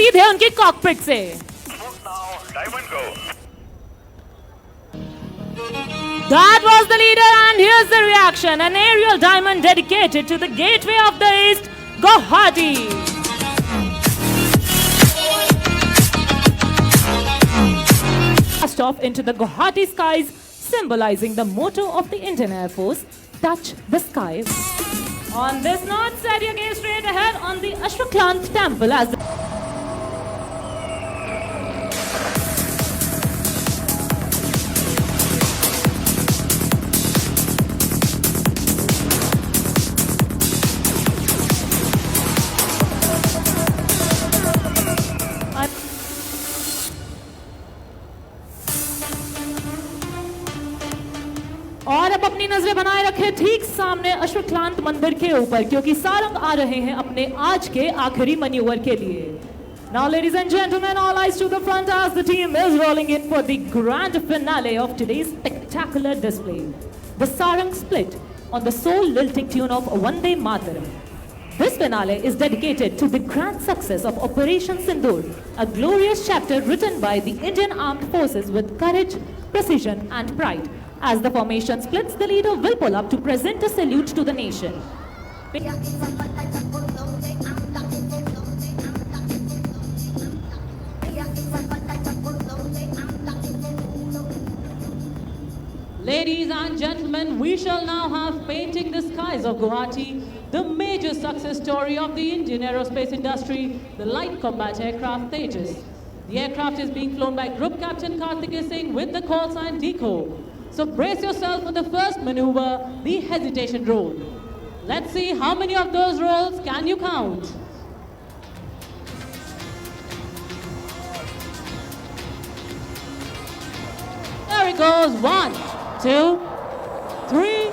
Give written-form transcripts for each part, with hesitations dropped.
सीधे उनकी कॉकपिट से। That was the leader, and here's the reaction. An aerial diamond dedicated to the gateway of the East, Guwahati. Blast off into the Guwahati skies, symbolizing the motto of the Indian Air Force, touch the sky. On this note, set your gaze straight ahead on the Ashwakant temple as the और अब अपनी नजरें बनाए रखें ठीक सामने अश्वक्लांत मंदिर के ऊपर, क्योंकि सारंग आ रहे हैं अपने आज के आखिरी मैन्यूवर के लिए। Now, ladies and gentlemen, all eyes to the front as the team is rolling in for the grand finale of today's spectacular display. The sarang split on the soul-lilting tune of Vande Mataram. This finale is dedicated to the grand success of Operation Sindoor, a glorious chapter written by the Indian Armed Forces with courage, precision and pride. As the formation splits, the leader will pull up to present a salute to the nation. Ladies and gentlemen, we shall now have Painting the Skies of Guwahati, the major success story of the Indian aerospace industry, the light combat aircraft Tejas. The aircraft is being flown by Group Captain Karthikeya Singh with the call sign DECO. So brace yourself for the first maneuver, the hesitation roll. Let's see how many of those rolls can you count. There it goes, 1, 2, 3,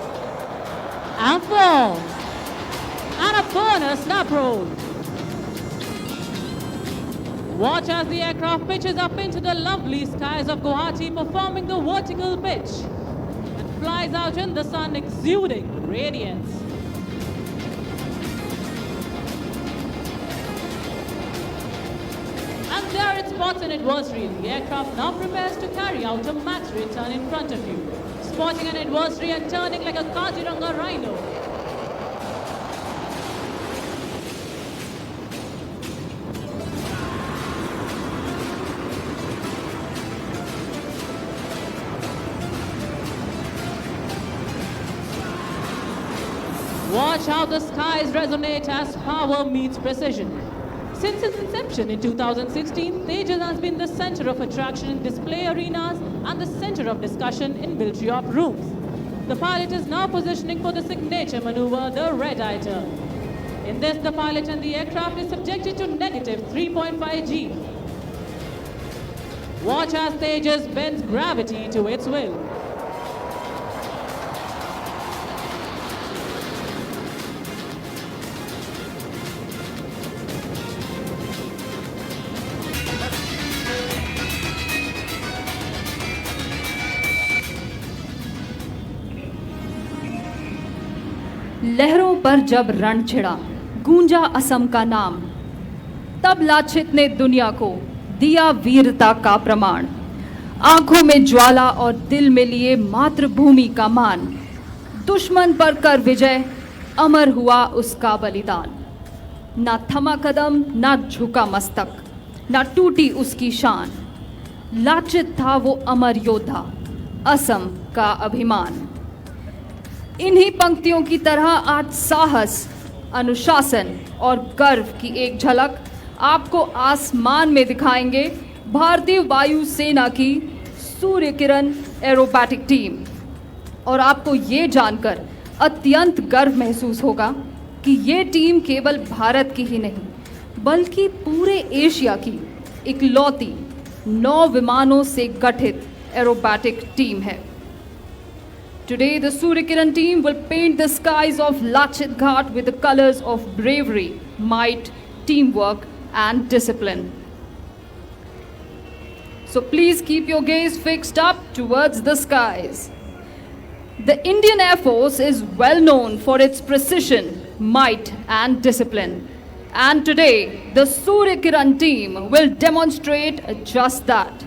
and 4. And a bonus snap roll. Watch as the aircraft pitches up into the lovely skies of Guwahati, performing the vertical pitch, and flies out in the sun, exuding radiance. And there it spots an adversary. The aircraft now prepares to carry out a max rate turn in front of you, spotting an adversary and turning like a Kaziranga rhino. Watch how the skies resonate as power meets precision. Since its inception in 2016, Tejas has been the center of attraction in display arenas and the center of discussion in military op rooms. The pilot is now positioning for the signature maneuver, the red-eye turn. In this, the pilot and the aircraft is subjected to negative 3.5 G. Watch as Tejas bends gravity to its will. लहरों पर जब रण छिड़ा, गूंजा असम का नाम, तब लाछित ने दुनिया को दिया वीरता का प्रमाण। आंखों में ज्वाला और दिल में लिए मातृभूमि का मान, दुश्मन पर कर विजय, अमर हुआ उसका बलिदान। ना थमा कदम, ना झुका मस्तक, ना टूटी उसकी शान। लाछित था वो अमर योद्धा, असम का अभिमान। इन्हीं पंक्तियों की तरह आज साहस, अनुशासन और गर्व की एक झलक आपको आसमान में दिखाएंगे भारतीय वायु सेना की सूर्य किरण एरोबैटिक टीम। और आपको ये जानकर अत्यंत गर्व महसूस होगा कि ये टीम केवल भारत की ही नहीं, बल्कि पूरे एशिया की इकलौती 9 विमानों से गठित एरोबैटिक टीम है। Today, the Surya Kiran team will paint the skies of Lachit Ghat with the colors of bravery, might, teamwork, and discipline. So please keep your gaze fixed up towards the skies. The Indian Air Force is well known for its precision, might, and discipline. And today, the Surya Kiran team will demonstrate just that.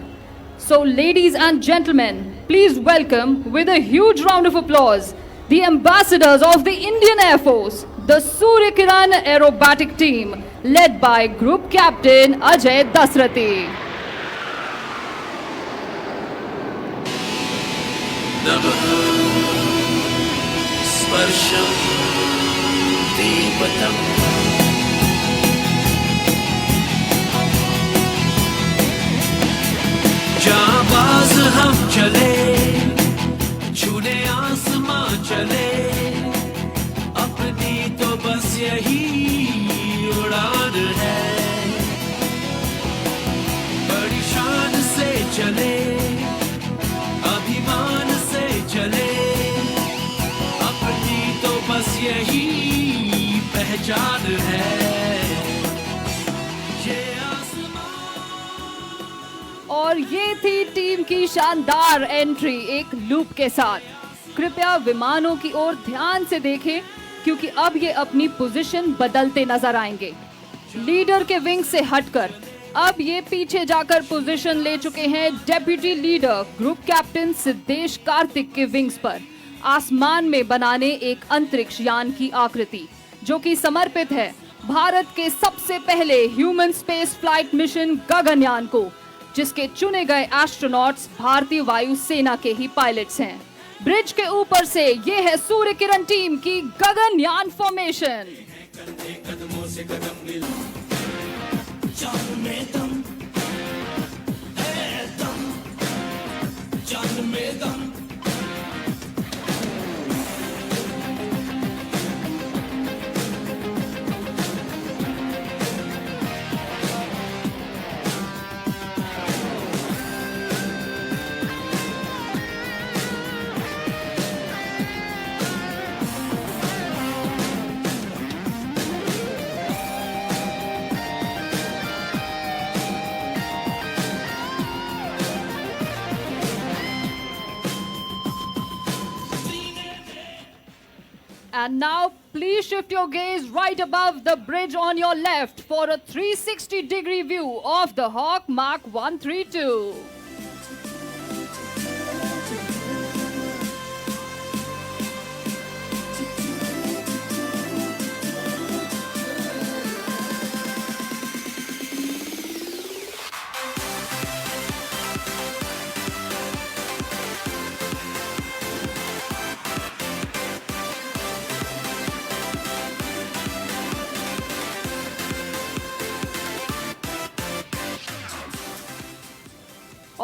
So, ladies and gentlemen, please welcome with a huge round of applause the ambassadors of the Indian Air Force, the Surya Kiran aerobatic team, led by Group Captain Ajay Dasrathi. स्पर्शं दीपतम् जाबाज हम चले छूने आसमां चले अपनी तो बस यही उड़ान है बड़ी शान से चले अभिमान से चले अपनी तो बस यही पहचान है ये और ये थी टीम की शानदार एंट्री एक लूप के साथ। कृपया विमानों की ओर ध्यान से देखें क्योंकि अब ये अपनी पोजीशन बदलते नजर आएंगे। लीडर के विंग से हटकर अब ये पीछे जाकर पोजीशन ले चुके हैं deputy leader group captain Siddhesh Kartik के विंग्स पर, आसमान में बनाने एक अंतरिक्ष यान की आकृति जो कि समर्पित है भारत के सबसे पहले human space flight mission Gaganyaan को, जिसके चुने गए एस्ट्रोनॉट्स भारतीय वायु सेना के ही पायलट्स हैं। ब्रिज के ऊपर से ये है सूर्य किरण टीम की Gaganyaan formation. And now, please shift your gaze right above the bridge on your left for a 360-degree view of the Hawk Mark 132.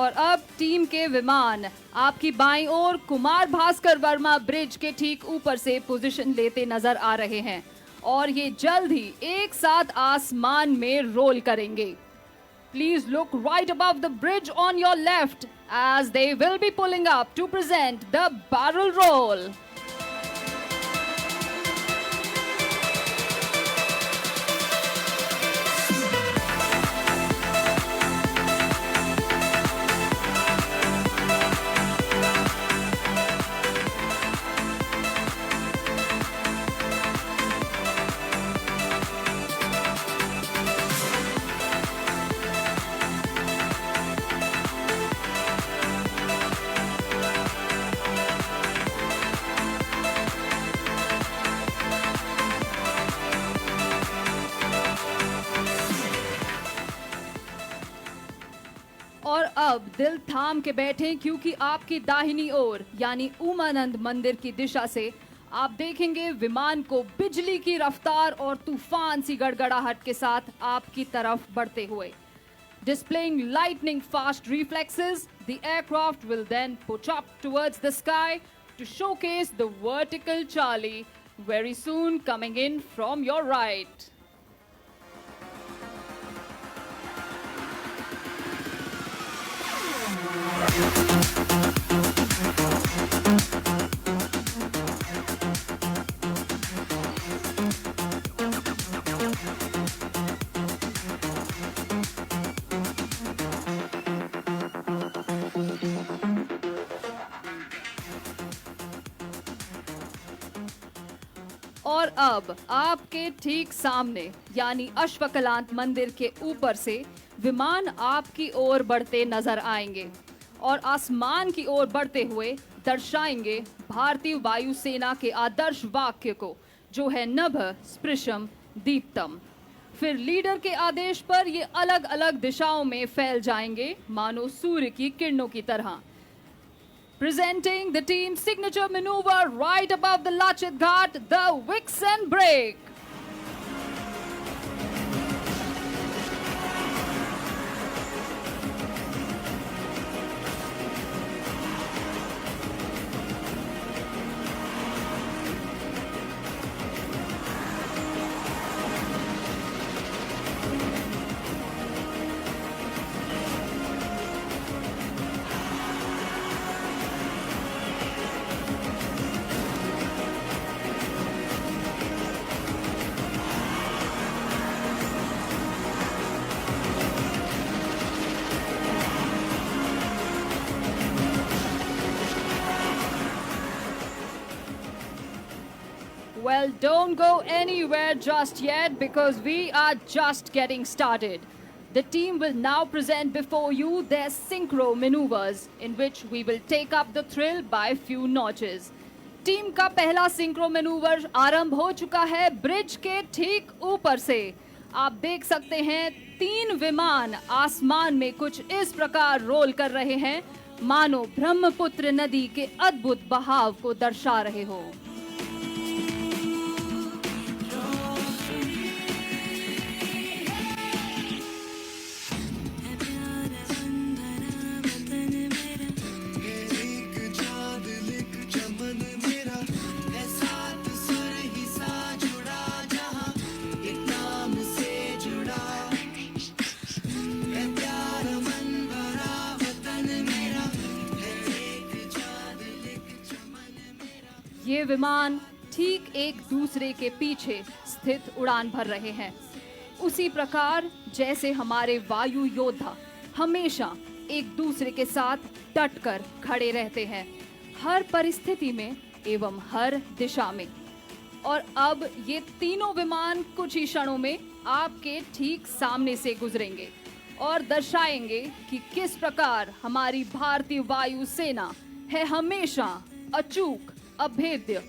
और अब टीम के विमान आपकी बाईं ओर कुमार भास्कर वर्मा ब्रिज के ठीक ऊपर से पोजीशन लेते नजर आ रहे हैं और ये जल्द ही एक साथ आसमान में रोल करेंगे। Please look right above the bridge on your left as they will be pulling up to present the barrel roll. और अब दिल थाम के बैठें क्योंकि आपकी दाहिनी ओर यानी उमानंद मंदिर की दिशा से आप देखेंगे विमान को बिजली की रफ्तार और तूफान सी गड़गड़ाहट के साथ आपकी तरफ बढ़ते हुए। Displaying lightning fast reflexes, the aircraft will then push up towards the sky to showcase the vertical Charlie, very soon coming in from your right. और अब आपके ठीक सामने यानी अश्वकलांत मंदिर के ऊपर से विमान आपकी ओर बढ़ते नजर आएंगे और आसमान की ओर बढ़ते हुए दर्शाएंगे भारतीय वायुसेना के आदर्श वाक्य को, जो है नभ स्पृशम दीप्तम। फिर लीडर के आदेश पर ये अलग अलग दिशाओं में फैल जाएंगे मानो सूर्य की किरणों की तरह। Presenting the team's signature maneuver right above the Lachit Ghat, the Vixen Break. Well, don't go anywhere just yet because we are just getting started. The team will now present before you their synchro maneuvers in which we will take up the thrill by few notches. Team का पहला synchro manoeuvre आरंभ हो चुका है bridge के ठीक ऊपर से। आप देख सकते हैं 3 विमान आसमान में कुछ इस प्रकार रोल कर रहे हैं मानो ब्रह्मपुत्र नदी के अद्भुत बहाव को दर्शा रहे हो। ये विमान ठीक एक दूसरे के पीछे स्थित उड़ान भर रहे हैं, उसी प्रकार जैसे हमारे वायु योद्धा हमेशा एक दूसरे के साथ डट कर खड़े रहते हैं, हर परिस्थिति में एवं हर दिशा में। और अब ये तीनों विमान कुछ ही क्षणों में आपके ठीक सामने से गुजरेंगे और दर्शाएंगे कि किस प्रकार हमारी भारतीय वायु सेना है हमेशा अचूक, अभेद्य